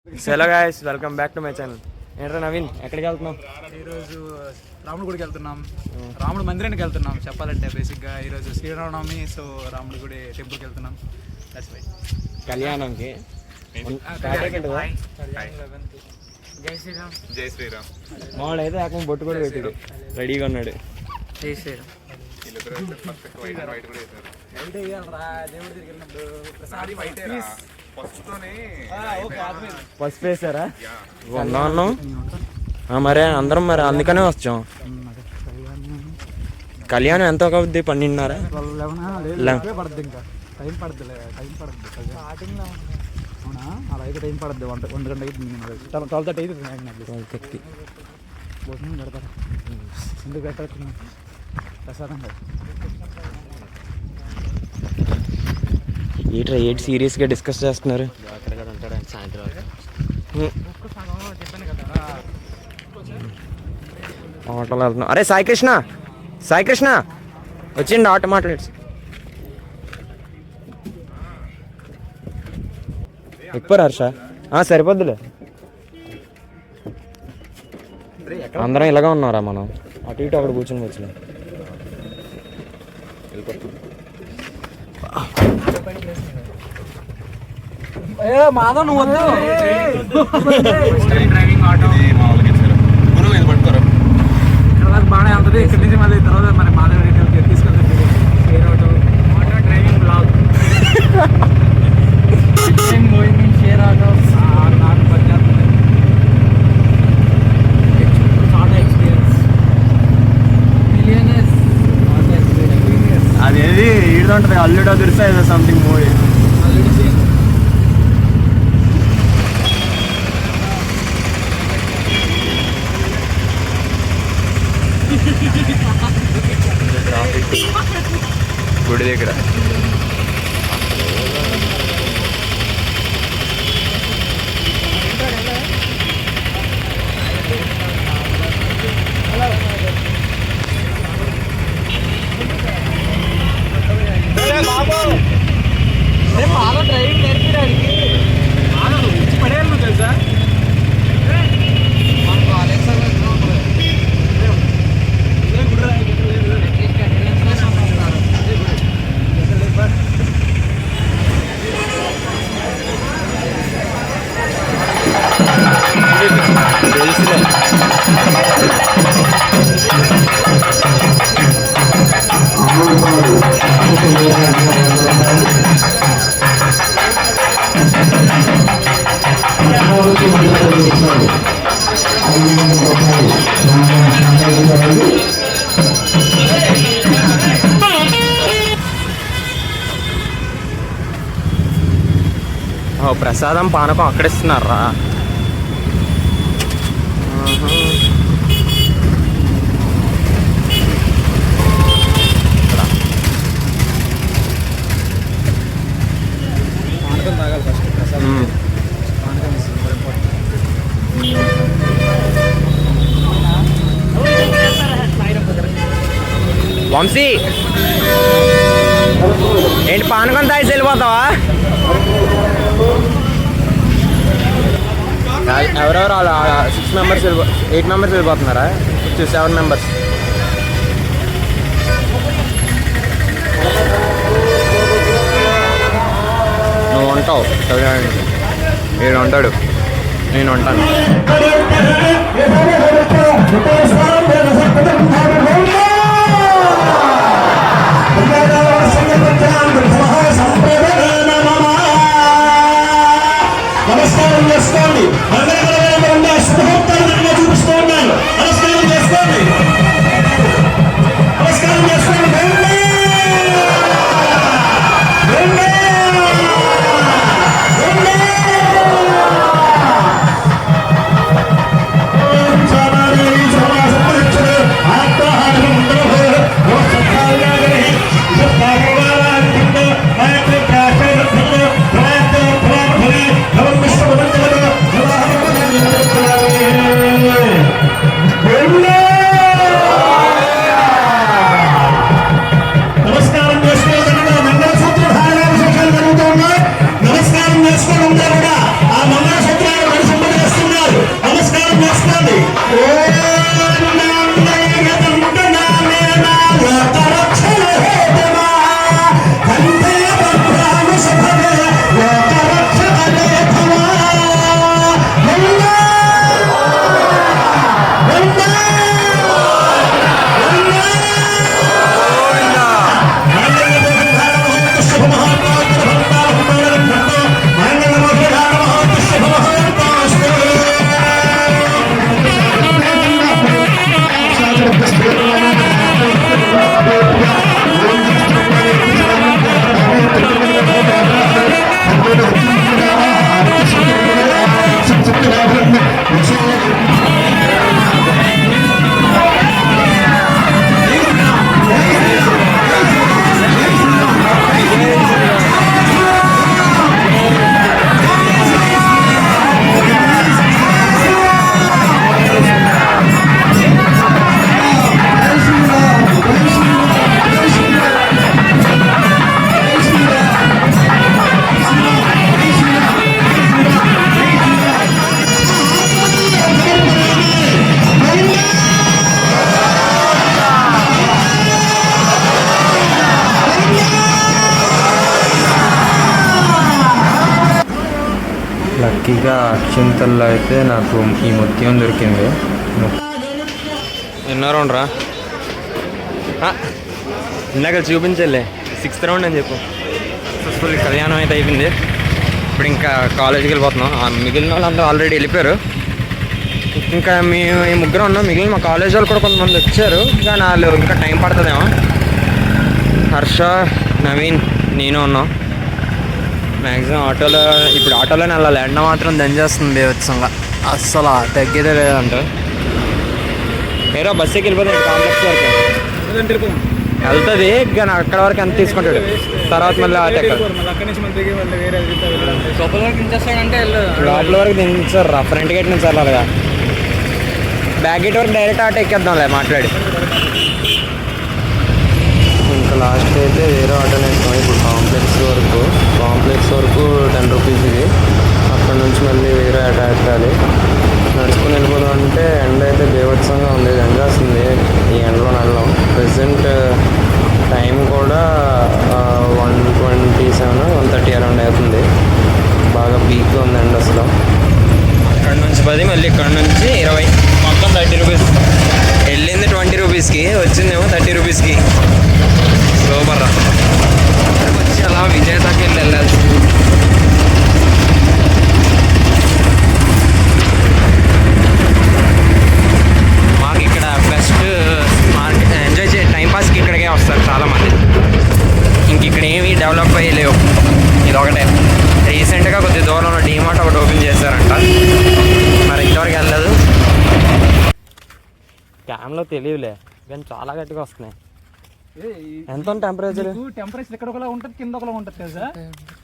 Hello guys, welcome back to my channel. ఏంట్రా నవీన్, ఎక్కడికి వెళ్తున్నాం? ఈరోజు రాముడి గుడికి వెళ్తున్నాం. రాముడు మందిరానికి వెళ్తున్నాం చెప్పాలంటే. బేసిక్గా ఈరోజు శ్రీరామనవమి, సో రాముడి గుడి టెంపుల్కి వెళ్తున్నాం. కళ్యాణంకి. జై శ్రీరామ్. జై శ్రీరామ్. మామూలు అయితే అక్కడ బొట్టు కూడా పెట్టాడు, రెడీగా ఉన్నాడు. జై శ్రీరామ్. పసుపు వేసారా? ఉన్నాం మరే అందరం, మరి అందుకనే వచ్చాం. కళ్యాణం ఎంత అవుద్ది? 12:30 పడుద్ది. ఇంకా టైం పడుద్ది. అవునా? అలా అయితే టైం పడుద్ది. 1 గంట అయితే 12:30 అయితే 12:30 భోజనం పెడతారా? ఎందుకు పెట్టచ్చు ప్రసాదం కదా. ఏంటి సీరియస్గా డిస్కస్ చేస్తున్నారు? ఆటోలో వెళ్తున్నాం. అరే సాయి కృష్ణ వచ్చిండి, ఆటో మాట్లాడు. ఎక్కువ హర్ష సరిపోద్దులే. అందరం ఇలాగా ఉన్నారా మనం? అటు ఇటు అక్కడ కూర్చొని వచ్చిన మాధవ్ నువ్వు వద్దు. బాగానే ఉంటుంది. ఇక్కడి నుంచి మళ్ళీ తర్వాత మరి మాధవ్ తీసుకెళ్తాం. డ్రైవింగ్ బ్లాగ్ షేర్ ఆటో నాకు పనిచేస్తుంది. అదేది ఈడు ఉంటుంది, అల్లుడు అదుర్సా ఏదో సంథింగ్ మూవీ. గుడి దగ్గర డ్రైవింగ్ నేర్పించడానికి పడేయాలి తెలుసా? ప్రసాదం పానకం అక్కడ ఇస్తున్నారా? పానకం తాగాలి ఫస్ట్. ప్రసాదం పానకం ఇస్తుంది ఇంపార్టెంట్. వంశీ ఏంటి పానకం తాగి వెళ్ళిపోతావా? ఎవరెవరు 6 మెంబర్స్ 8 మెంబర్స్ వెళ్ళిపోతున్నారా? 7 మెంబర్స్. నువ్వు ఉంటావు, వీడు ఉంటాడు, నేను ఉంటాను. నమస్కారం చేసుకోండి. శుభభక్తులు చూపిస్తూ ఉన్నాను. నమస్కారం చేసుకోండి. నమస్కారం చేసుకోండి. అక్షింతల్లో అయితే నాకు ఈ ముత్యం దొరికింది. ఎన్నో రౌండ్ రా? ఇందాక చూపించలే 6th రౌండ్ అని చెప్పు. సక్సెస్ఫుల్ కళ్యాణం అయితే అయిపోయింది. ఇప్పుడు ఇంకా కాలేజీకి వెళ్ళిపోతున్నాం. మిగిలిన వాళ్ళు అందరూ ఆల్రెడీ వెళ్ళిపోయారు. ఇంకా మేము ఈ ముగ్గురు ఉన్నాం. మిగిలిన మా కాలేజ్ వాళ్ళు కూడా కొంతమంది వచ్చారు, కానీ వాళ్ళు ఇంకా టైం పడుతుందేమో. హర్ష, నవీన్, నేను ఉన్నాం. మ్యాక్సిమం ఆటోలో ఇప్పుడు ఆటోలోనే వెళ్ళాలి. ఎండ మాత్రం దంచేస్తుంది వచ్చంగా, అస్సలు తగ్గేదే లేదంట. ఏదో బస్ ఎక్కి వెళ్ళిపోతుంది కాంప్లెక్స్ వరకు వెళ్తుంది, కానీ అక్కడ వరకు ఎంత తీసుకుంటాడు. తర్వాత మళ్ళీ ఆటో ఎక్కడ లోపల వరకు దించేస్తాడంటే లోపల వరకు దించారు రా. ఫ్రంట్ గేట్ నుంచి వెళ్ళాలిగా, బ్యాక్ గేట్ వరకు డైరెక్ట్ ఆటో ఎక్కేద్దాంలే మాట్లాడి. ఇంకా లాస్ట్ అయితే వేరే ఆటోనే వేస్తాం. ఇప్పుడు కాంప్లెక్స్ వరకు 10 రూపీస్ ఇది. అక్కడ నుంచి మళ్ళీ వేరే ఆటో ఎక్కాలి. నడుచుకుని వెళ్ళిపోదాం అంటే ఎండ అయితే బీభత్సంగా ఉంది, ఎంజాస్తుంది ఈ ఎండలో నడడం. ప్రెసెంట్ టైం కూడా 1:27, 1:30 అరౌండ్ అవుతుంది. బాగా పీక్గా ఉంది ఎండ అసలు. అక్కడ నుంచి 10, మళ్ళీ ఇక్కడ నుంచి 20, మొత్తం 30 రూపీస్. వెళ్ళింది 20 రూపీస్కి, వచ్చిందేమో 30 రూపీస్కి. సూపర్ రా. వచ్చి అలా విజయదాకి వెళ్ళాలి. మాకు ఇక్కడ బెస్ట్ ఎంజాయ్ టైంపాస్కి ఇక్కడికే వస్తారు చాలామంది. ఇంక ఇక్కడ ఏమీ డెవలప్ అయ్యలేవు. ఇదొకటే రీసెంట్గా కొద్ది దూరంలో డీమార్ట్ ఒకటి ఓపెన్ చేశారంట, మరి ఇంతవరకు వెళ్ళలేదు. క్యామ్లో తెలియలే, కానీ చాలా గట్టిగా వస్తున్నాయి. ఎంత టెంపరేచర్ ఇక్కడ ఒకలా ఉంటుంది, కింద ఒకలా ఉంటుంది కదా.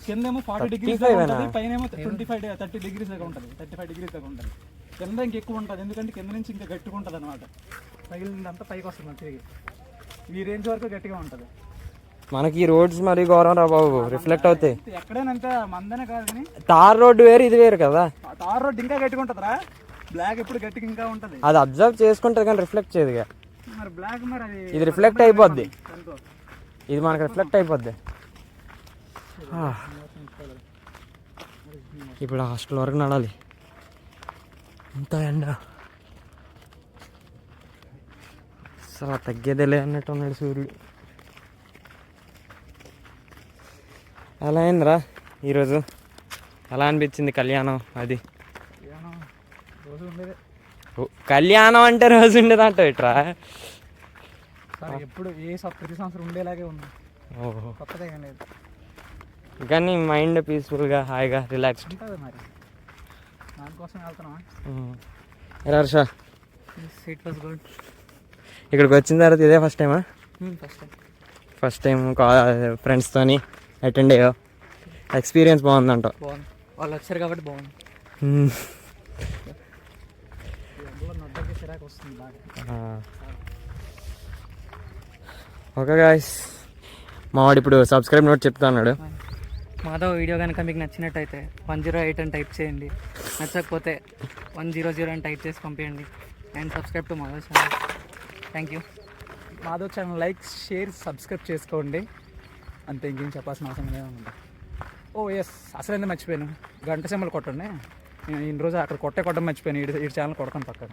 కింద ఏమో 40 degrees ఉంటుంది, పైన ఏమో 30 degrees దాకా ఉంటుంది, 35 degrees దాకా ఉంటుంది. కింద ఇంకెక్కువ ఉంటుంది, ఎందుకంటే కింద నుంచి ఇంకా గట్టిగా ఉంటుంది అనమాట. తగిలిందంతా పైకి వస్తుంది తిరిగి. ఈ రేంజ్ వరకు గట్టిగా ఉంటుంది. మనకి ఈ రోడ్స్ మరి ఘోరం రా బాబు, రిఫ్లెక్ట్ అవుతాయి. ఎక్కడైనా అంతే, మందనే కాదు కానీ తార్ రోడ్డు వేరు, ఇది వేరు కదా. తార్ రోడ్ ఇంకా గట్టిగా ఉంటుందిరా, బ్లాక్ ఎప్పుడు గట్టిగా ఇంకా ఉంటుంది. అది అబ్జర్వ్ చేసుకుంటుంది కానీ రిఫ్లెక్ట్ చేయదుగా. మరి బ్లాక్ మరి అది ఇది రిఫ్లెక్ట్ అయిపోద్ది, ఇది మనకు రిఫ్లెక్ట్ అయిపోద్ది. ఇప్పుడు హాస్టల్ వరకు నడాలి, ఇంత ఎండ అసలు తగ్గేదేలే అన్నట్టు ఉన్నాడు సూర్యుడు. ఎలా అయిందిరా ఈరోజు? ఎలా అనిపించింది కళ్యాణం? అది రోజు ఉండేది. కళ్యాణం అంటే రోజు ఉండేదంట ఇట్రా. ఎప్పుడు ప్రతి సంవత్సరం ఉండేలాగే ఉంది. ఓహో, కొత్తగా ఏం లేదు. కానీ మైండ్ పీస్ఫుల్గా హాయిగా రిలాక్స్డ్ ఉంటుంది. మరి దానికోసం వెళ్తున్నావా? Harsha, seat was good. ఇక్కడికి వచ్చిన తర్వాత ఇదే ఫస్ట్ టైమా? ఫస్ట్ టైం ఫ్రెండ్స్తోని అటెండ్ అయ్యో, ఎక్స్పీరియన్స్ బాగుందంట. బాగుంది, వాళ్ళు వచ్చారు కాబట్టి బాగుంది. ఓకే గాయ్స్, మావాడు ఇప్పుడు సబ్స్క్రైబ్ నోట్ చెప్తా అన్నాడు. మాధవ్ వీడియో కనుక మీకు నచ్చినట్టయితే 108 అని టైప్ చేయండి, నచ్చకపోతే 100 అని టైప్ చేసి పంపించండి. And subscribe to Madhav channel. Thank you. Madhav channel like, share, subscribe చేసుకోండి. అంతే, ఇంకేం చెప్పాల్సిన అవసరం లేదన్నమాట. ఓ ఎస్, అసలు మర్చిపోయాను, గంట సింబల్ కొట్టండి. నేను ఇన్ని రోజు అక్కడ కొట్టడం మర్చిపోయాను. ఈ ఛానల్ కొడతాను పక్కన.